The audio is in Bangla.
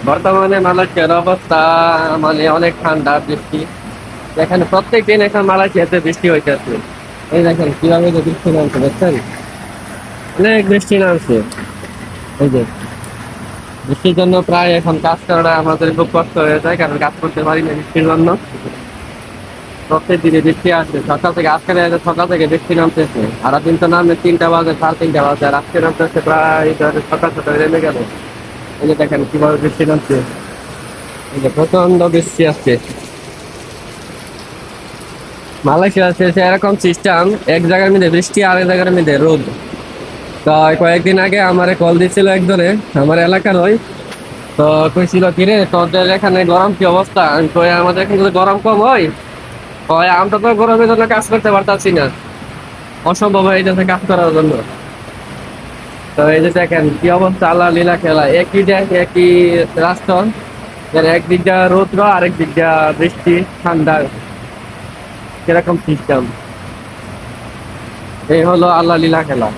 বর্তমানে মালয়েশিয়ার অবস্থা মানে অনেক ঠান্ডা বৃষ্টি। এখানে প্রত্যেক দিন এখন মালয়েশিয়াতে বৃষ্টি হইতেছে। এই দেখেন কিভাবে যে বৃষ্টি নামছে বুঝছেন, অনেক বৃষ্টি নামছে। এই যে বৃষ্টির জন্য প্রায় এখন কাজ করাটা আমাদের খুব কষ্ট হয়ে যায়, কারণ কাজ করতে পারি না বৃষ্টির জন্য। প্রত্যেক দিনে বৃষ্টি আসছে সকাল থেকে, আজকে সকাল থেকে বৃষ্টি নামতেছে। সারাদিন তো নামে 3টা বাজে, 3:30 বাজে, আর আজকে নামতেছে প্রায় ধরেন সকাল সকাল নেমে গেল। এই যে দেখেন কিভাবে বৃষ্টি নামছে, এই যে প্রচন্ড বৃষ্টি আসছে। মালয়েশিয়া শেষে এরকম সিস্টেম, এক জায়গার মধ্যে বৃষ্টি আর এক জায়গার মধ্যে রোদ। তো কয়েকদিন আগে আমারে কল দিছিল একজনে, আমার এলাকার ওই। তো কইছিল কিরে তোদের এখানে গরম কি অবস্থা, আমি কই আমাদের এখানে যদি গরম কম হয়, কয় আমরা তো গরমের জন্য কাজ করতে পারতাছি না, অসম্ভব হয়ে যাচ্ছে কাজ করার জন্য। তো এই যে দেখেন কি অবস্থা, আল্লাহ লীলা খেলা। একই দেশ একই রাষ্ট্র, একদিক দিয়ে রৌদ্র আরেক দিক দিয়ে বৃষ্টি ঠান্ডা, কিরকম সিস্টেম। এই হলো আল্লাহ লীলা খেলা।